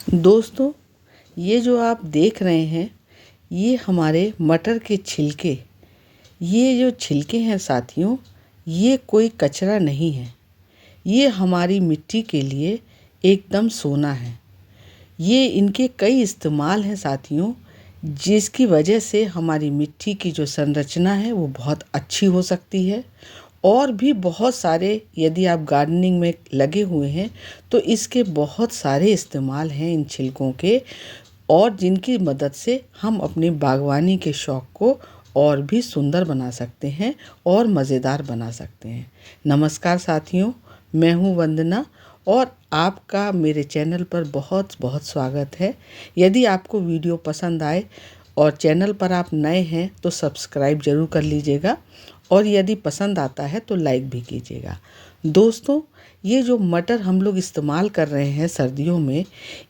दोस्तों, ये जो आप देख रहे हैं, ये हमारे मटर के छिलके। ये जो छिलके हैं साथियों, ये कोई कचरा नहीं है। ये हमारी मिट्टी के लिए एकदम सोना है। ये इनके कई इस्तेमाल हैं साथियों, जिसकी वजह से हमारी मिट्टी की जो संरचना है वो बहुत अच्छी हो सकती है। और भी बहुत सारे, यदि आप गार्डनिंग में लगे हुए हैं तो इसके बहुत सारे इस्तेमाल हैं इन छिलकों के, और जिनकी मदद से हम अपनी बागवानी के शौक़ को और भी सुंदर बना सकते हैं और मज़ेदार बना सकते हैं। नमस्कार साथियों, मैं हूँ वंदना और आपका मेरे चैनल पर बहुत बहुत स्वागत है। यदि आपको वीडियो पसंद आए और चैनल पर आप नए हैं तो सब्सक्राइब ज़रूर कर लीजिएगा, और यदि पसंद आता है तो लाइक भी कीजिएगा। दोस्तों, ये जो मटर हम लोग इस्तेमाल कर रहे हैं सर्दियों में,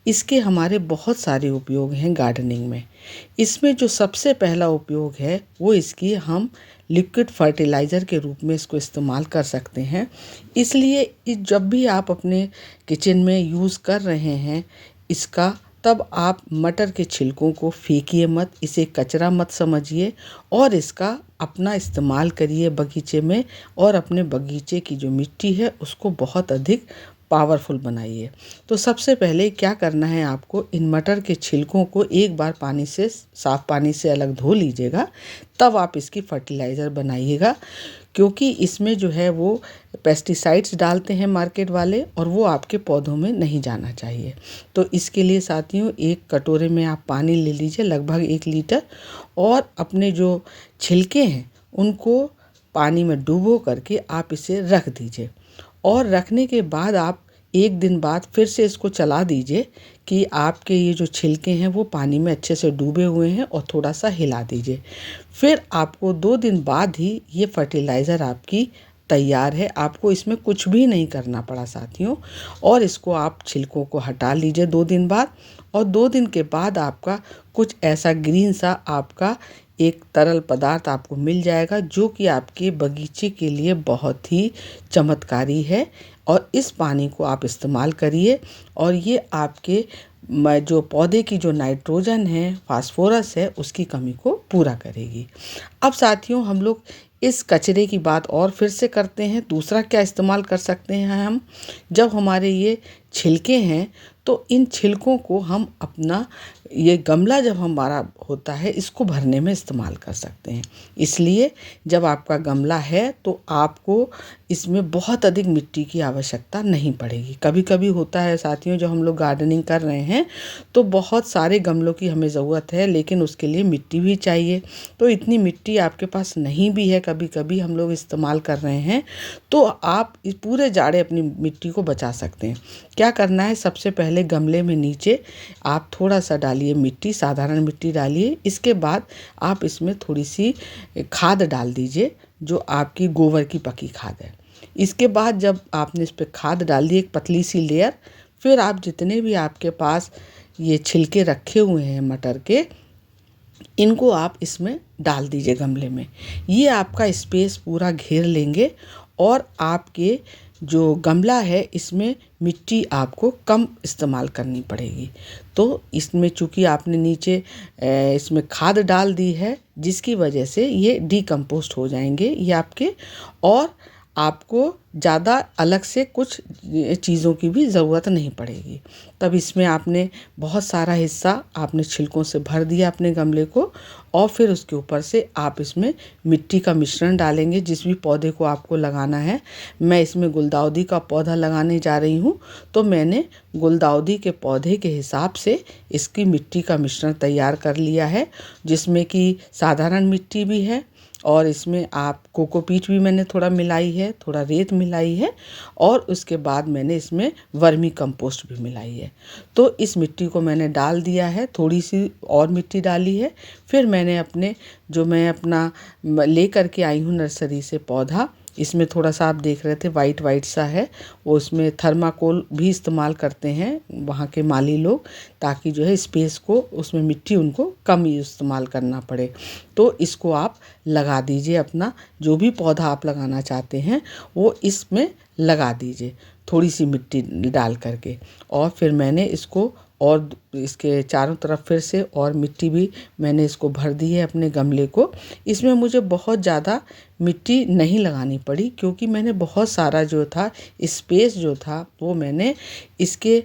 इसके हमारे बहुत सारे उपयोग हैं गार्डनिंग में। इसमें जो सबसे पहला उपयोग है वो इसकी हम लिक्विड फर्टिलाइज़र के रूप में इसको इस्तेमाल कर सकते हैं। इसलिए जब भी आप अपने किचन में यूज़ कर रहे हैं इसका, तब आप मटर के छिलकों को फेंकिए मत, इसे कचरा मत समझिए और इसका अपना इस्तेमाल करिए बगीचे में, और अपने बगीचे की जो मिट्टी है उसको बहुत अधिक पावरफुल बनाइए। तो सबसे पहले क्या करना है, आपको इन मटर के छिलकों को एक बार पानी से, साफ़ पानी से अलग धो लीजिएगा, तब आप इसकी फर्टिलाइज़र बनाइएगा। क्योंकि इसमें जो है वो पेस्टिसाइड्स डालते हैं मार्केट वाले, और वो आपके पौधों में नहीं जाना चाहिए। तो इसके लिए साथियों, एक कटोरे में आप पानी ले लीजिए, लगभग 1 लीटर, और अपने जो छिलके हैं उनको पानी में डुबो करके आप इसे रख दीजिए। और रखने के बाद आप 1 दिन बाद फिर से इसको चला दीजिए कि आपके ये जो छिलके हैं वो पानी में अच्छे से डूबे हुए हैं, और थोड़ा सा हिला दीजिए। फिर आपको 2 दिन बाद ही ये फर्टिलाइज़र आपकी तैयार है। आपको इसमें कुछ भी नहीं करना पड़ा साथियों। और इसको आप छिलकों को हटा लीजिए 2 दिन बाद, और 2 दिन के बाद आपका कुछ ऐसा ग्रीन सा आपका एक तरल पदार्थ आपको मिल जाएगा, जो कि आपके बगीचे के लिए बहुत ही चमत्कारी है। और इस पानी को आप इस्तेमाल करिए, और ये आपके जो पौधे की जो नाइट्रोजन है, फास्फोरस है, उसकी कमी को पूरा करेगी। अब साथियों, हम लोग इस कचरे की बात और फिर से करते हैं। दूसरा क्या इस्तेमाल कर सकते हैं हम, जब हमारे ये छिलके हैं तो इन छिलकों को हम अपना ये गमला जब हमारा होता है इसको भरने में इस्तेमाल कर सकते हैं। इसलिए जब आपका गमला है तो आपको इसमें बहुत अधिक मिट्टी की आवश्यकता नहीं पड़ेगी। कभी कभी होता है साथियों, जब हम लोग गार्डनिंग कर रहे हैं तो बहुत सारे गमलों की हमें ज़रूरत है, लेकिन उसके लिए मिट्टी भी चाहिए। तो इतनी मिट्टी आपके पास नहीं भी है, कभी कभी हम लोग इस्तेमाल कर रहे हैं, तो आप इस पूरे जाड़े अपनी मिट्टी को बचा सकते हैं। क्या करना है, सबसे पहले गमले में नीचे आप थोड़ा सा डालिए मिट्टी, साधारण मिट्टी डालिए। इसके बाद आप इसमें थोड़ी सी खाद डाल दीजिए, जो आपकी गोबर की पकी खाद है। इसके बाद जब आपने इस पर खाद डाल दी, एक पतली सी लेयर, फिर आप जितने भी आपके पास ये छिलके रखे हुए हैं मटर के, इनको आप इसमें डाल दीजिए गमले में। ये आपका स्पेस पूरा घेर लेंगे, और आपके जो गमला है इसमें मिट्टी आपको कम इस्तेमाल करनी पड़ेगी। तो इसमें चूँकि आपने नीचे इसमें खाद डाल दी है, जिसकी वजह से ये डिकम्पोस्ट हो जाएंगे ये आपके, और आपको ज़्यादा अलग से कुछ चीज़ों की भी ज़रूरत नहीं पड़ेगी। तब इसमें आपने बहुत सारा हिस्सा आपने छिलकों से भर दिया अपने गमले को, और फिर उसके ऊपर से आप इसमें मिट्टी का मिश्रण डालेंगे जिस भी पौधे को आपको लगाना है। मैं इसमें गुलदाउदी का पौधा लगाने जा रही हूँ, तो मैंने गुलदाउदी के पौधे के हिसाब से इसकी मिट्टी का मिश्रण तैयार कर लिया है, जिसमें कि साधारण मिट्टी भी है, और इसमें आप कोकोपीट भी मैंने थोड़ा मिलाई है, थोड़ा रेत मिलाई है, और उसके बाद मैंने इसमें वर्मी कंपोस्ट भी मिलाई है। तो इस मिट्टी को मैंने डाल दिया है, थोड़ी सी और मिट्टी डाली है। फिर मैंने मैं अपना ले कर के आई हूँ नर्सरी से पौधा, इसमें थोड़ा सा आप देख रहे थे वाइट वाइट सा है, वो इसमें थर्माकोल भी इस्तेमाल करते हैं वहाँ के माली लोग, ताकि जो है स्पेस को, उसमें मिट्टी उनको कम इस्तेमाल करना पड़े। तो इसको आप लगा दीजिए, अपना जो भी पौधा आप लगाना चाहते हैं वो इसमें लगा दीजिए, थोड़ी सी मिट्टी डाल करके। और फिर मैंने इसको और इसके चारों तरफ फिर से और मिट्टी भी मैंने इसको भर दी है अपने गमले को। इसमें मुझे बहुत ज़्यादा मिट्टी नहीं लगानी पड़ी, क्योंकि मैंने बहुत सारा जो था स्पेस जो था वो मैंने इसके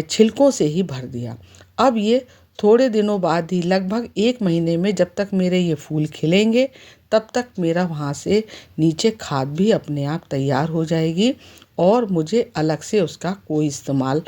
छिलकों से ही भर दिया। अब ये थोड़े दिनों बाद ही, लगभग 1 महीने में, जब तक मेरे ये फूल खिलेंगे तब तक मेरा वहाँ से नीचे खाद भी अपने आप तैयार हो जाएगी और मुझे अलग से उसका कोई इस्तेमाल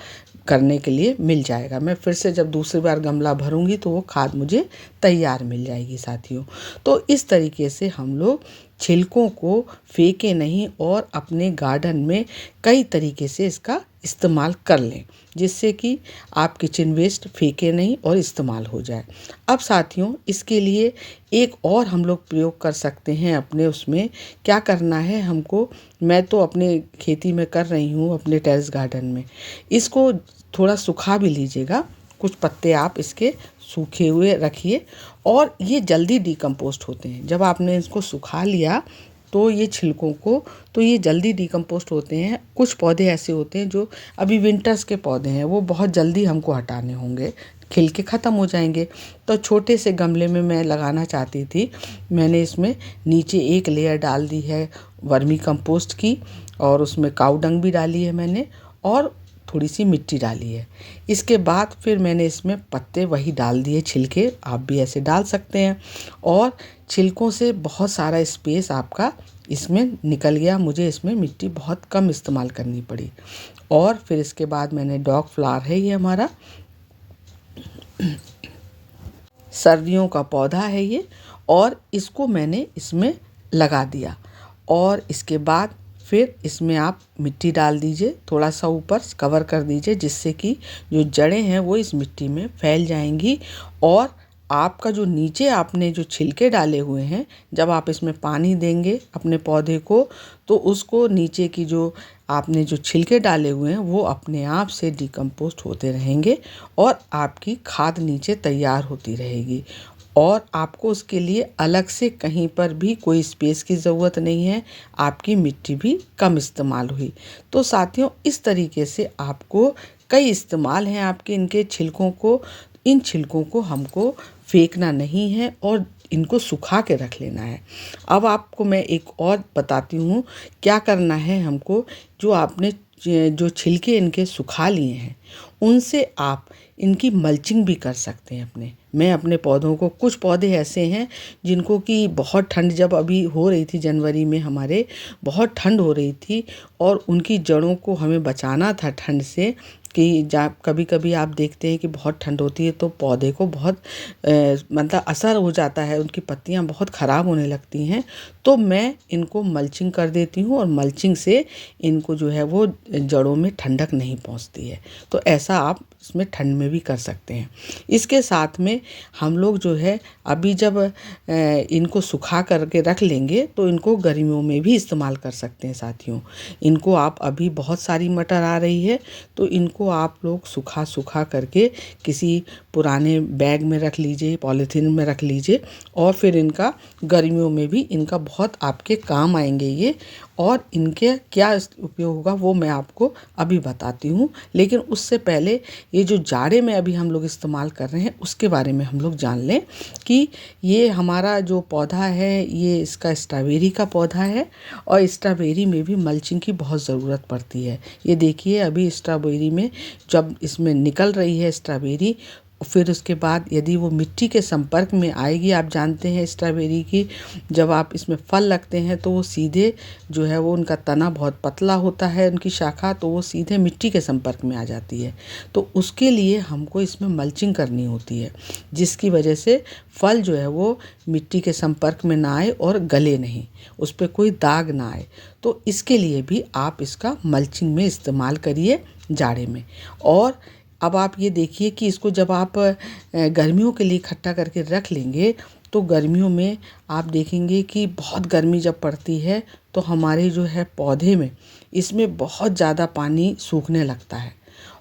करने के लिए मिल जाएगा। मैं फिर से जब दूसरी बार गमला भरूंगी तो वो खाद मुझे तैयार मिल जाएगी साथियों। तो इस तरीके से हम लोग छिलकों को फेंके नहीं और अपने गार्डन में कई तरीके से इसका इस्तेमाल कर लें, जिससे कि आप किचन वेस्ट फेंके नहीं और इस्तेमाल हो जाए। अब साथियों, इसके लिए एक और हम लोग प्रयोग कर सकते हैं अपने उसमें। क्या करना है हमको, मैं तो अपने खेती में कर रही हूँ, अपने टेरेस गार्डन में। इसको थोड़ा सुखा भी लीजिएगा, कुछ पत्ते आप इसके सूखे हुए रखिए और ये जल्दी डिकम्पोस्ट होते हैं। जब आपने इसको सुखा लिया तो ये छिलकों को, तो ये जल्दी डिकम्पोस्ट होते हैं। कुछ पौधे ऐसे होते हैं जो अभी विंटर्स के पौधे हैं, वो बहुत जल्दी हमको हटाने होंगे, खिल के ख़त्म हो जाएंगे। तो छोटे से गमले में मैं लगाना चाहती थी। मैंने इसमें नीचे एक लेयर डाल दी है वर्मी कंपोस्ट की, और उसमें काऊ डंग भी डाली है मैंने, और थोड़ी सी मिट्टी डाली है। इसके बाद फिर मैंने इसमें पत्ते वही डाल दिए, छिलके आप भी ऐसे डाल सकते हैं, और छिलकों से बहुत सारा स्पेस आपका इसमें निकल गया। मुझे इसमें मिट्टी बहुत कम इस्तेमाल करनी पड़ी। और फिर इसके बाद मैंने डॉग फ्लावर है, ये हमारा सर्दियों का पौधा है ये, और इसको मैंने इसमें लगा दिया। और इसके बाद फिर इसमें आप मिट्टी डाल दीजिए, थोड़ा सा ऊपर कवर कर दीजिए, जिससे कि जो जड़ें हैं वो इस मिट्टी में फैल जाएंगी। और आपका जो नीचे आपने जो छिलके डाले हुए हैं, जब आप इसमें पानी देंगे अपने पौधे को, तो उसको नीचे की जो आपने जो छिलके डाले हुए हैं वो अपने आप से डिकम्पोस्ट होते रहेंगे और आपकी खाद नीचे तैयार होती रहेगी। और आपको उसके लिए अलग से कहीं पर भी कोई स्पेस की ज़रूरत नहीं है, आपकी मिट्टी भी कम इस्तेमाल हुई। तो साथियों, इस तरीके से आपको कई इस्तेमाल हैं आपके इनके छिलकों को। इन छिलकों को हमको फेंकना नहीं है और इनको सुखा के रख लेना है। अब आपको मैं एक और बताती हूँ क्या करना है हमको। जो आपने जो छिलके इनके सुखा लिए हैं, उनसे आप इनकी मल्चिंग भी कर सकते हैं अपने। मैं अपने पौधों को, कुछ पौधे ऐसे हैं जिनको कि बहुत ठंड जब अभी हो रही थी, जनवरी में हमारे बहुत ठंड हो रही थी, और उनकी जड़ों को हमें बचाना था ठंड से। कि जब कभी कभी आप देखते हैं कि बहुत ठंड होती है तो पौधे को बहुत मतलब असर हो जाता है, उनकी पत्तियां बहुत ख़राब होने लगती हैं। तो मैं इनको मल्चिंग कर देती हूँ, और मल्चिंग से इनको जो है वो जड़ों में ठंडक नहीं पहुँचती है। तो ऐसा आप इसमें ठंड में भी कर सकते हैं। इसके साथ में हम लोग जो है अभी जब इनको सुखा करके रख लेंगे तो इनको गर्मियों में भी इस्तेमाल कर सकते हैं साथियों। इनको आप, अभी बहुत सारी मटर आ रही है तो इनको आप लोग सुखा करके किसी पुराने बैग में रख लीजिए, पॉलीथीन में रख लीजिए, और फिर इनका गर्मियों में भी इनका बहुत आपके काम आएंगे ये। और इनके क्या उपयोग होगा वो मैं आपको अभी बताती हूँ। लेकिन उससे पहले ये जो जाड़े में अभी हम लोग इस्तेमाल कर रहे हैं उसके बारे में हम लोग जान लें कि ये हमारा जो पौधा है ये इसका स्ट्रॉबेरी का पौधा है, और स्ट्रॉबेरी में भी मल्चिंग की बहुत ज़रूरत पड़ती है। ये देखिए, अभी स्ट्रॉबेरी में जब इसमें निकल रही है स्ट्रॉबेरी, फिर उसके बाद यदि वो मिट्टी के संपर्क में आएगी, आप जानते हैं स्ट्रॉबेरी की जब आप इसमें फल लगते हैं तो वो सीधे जो है वो उनका तना बहुत पतला होता है, उनकी शाखा, तो वो सीधे मिट्टी के संपर्क में आ जाती है। तो उसके लिए हमको इसमें मल्चिंग करनी होती है, जिसकी वजह से फल जो है वो मिट्टी के संपर्क में ना आए और गले नहीं, उस पर कोई दाग ना आए। तो इसके लिए भी आप इसका मल्चिंग में इस्तेमाल करिए जाड़े में। और अब आप ये देखिए कि इसको जब आप गर्मियों के लिए इकट्ठा करके रख लेंगे तो गर्मियों में आप देखेंगे कि बहुत गर्मी जब पड़ती है तो हमारे जो है पौधे में इसमें बहुत ज़्यादा पानी सूखने लगता है,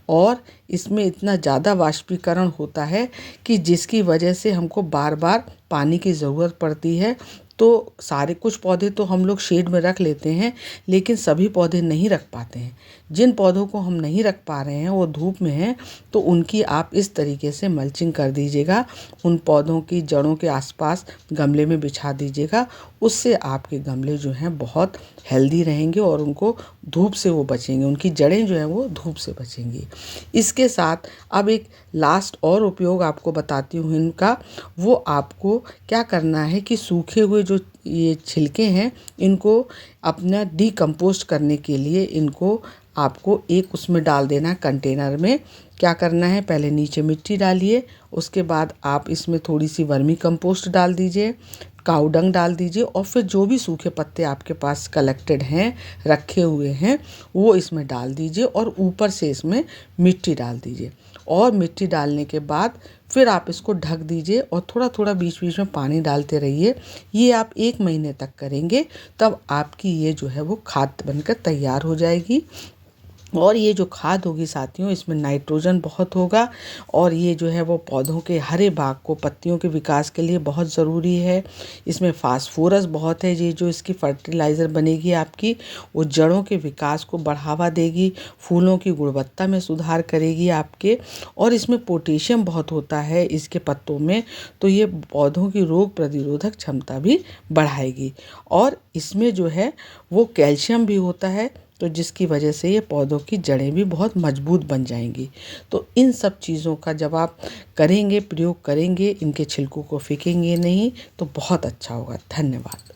और इसमें इतना ज़्यादा वाष्पीकरण होता है कि जिसकी वजह से हमको बार बार पानी की ज़रूरत पड़ती है। तो सारे कुछ पौधे तो हम लोग शेड में रख लेते हैं, लेकिन सभी पौधे नहीं रख पाते हैं। जिन पौधों को हम नहीं रख पा रहे हैं वो धूप में हैं, तो उनकी आप इस तरीके से मल्चिंग कर दीजिएगा। उन पौधों की जड़ों के आसपास गमले में बिछा दीजिएगा। उससे आपके गमले जो हैं बहुत हेल्दी रहेंगे और उनको धूप से वो बचेंगे, उनकी जड़ें जो हैं वो धूप से बचेंगी। इसके साथ अब एक लास्ट और उपयोग आपको बताती हूँ इनका। वो आपको क्या करना है कि सूखे हुए जो ये छिलके हैं, इनको अपना डिकम्पोस्ट करने के लिए इनको आपको एक उसमें डाल देना कंटेनर में। क्या करना है, पहले नीचे मिट्टी डालिए, उसके बाद आप इसमें थोड़ी सी वर्मी कंपोस्ट डाल दीजिए, काऊ डंग डाल दीजिए, और फिर जो भी सूखे पत्ते आपके पास कलेक्टेड हैं, रखे हुए हैं, वो इसमें डाल दीजिए और ऊपर से इसमें मिट्टी डाल दीजिए। और मिट्टी डालने के बाद फिर आप इसको ढक दीजिए और थोड़ा थोड़ा बीच बीच में पानी डालते रहिए। ये आप 1 महीने तक करेंगे, तब आपकी ये जो है वो खाद बनकर तैयार हो जाएगी। और ये जो खाद होगी साथियों, इसमें नाइट्रोजन बहुत होगा और ये जो है वो पौधों के हरे भाग को, पत्तियों के विकास के लिए बहुत ज़रूरी है। इसमें फास्फोरस बहुत है, ये जो इसकी फर्टिलाइज़र बनेगी आपकी, वो जड़ों के विकास को बढ़ावा देगी, फूलों की गुणवत्ता में सुधार करेगी आपके। और इसमें पोटेशियम बहुत होता है इसके पत्तों में, तो ये पौधों की रोग प्रतिरोधक क्षमता भी बढ़ाएगी। और इसमें जो है वो कैल्शियम भी होता है, तो जिसकी वजह से ये पौधों की जड़ें भी बहुत मजबूत बन जाएंगी। तो इन सब चीज़ों का जब आप करेंगे, प्रयोग करेंगे, इनके छिलकों को फेंकेंगे नहीं, तो बहुत अच्छा होगा। धन्यवाद।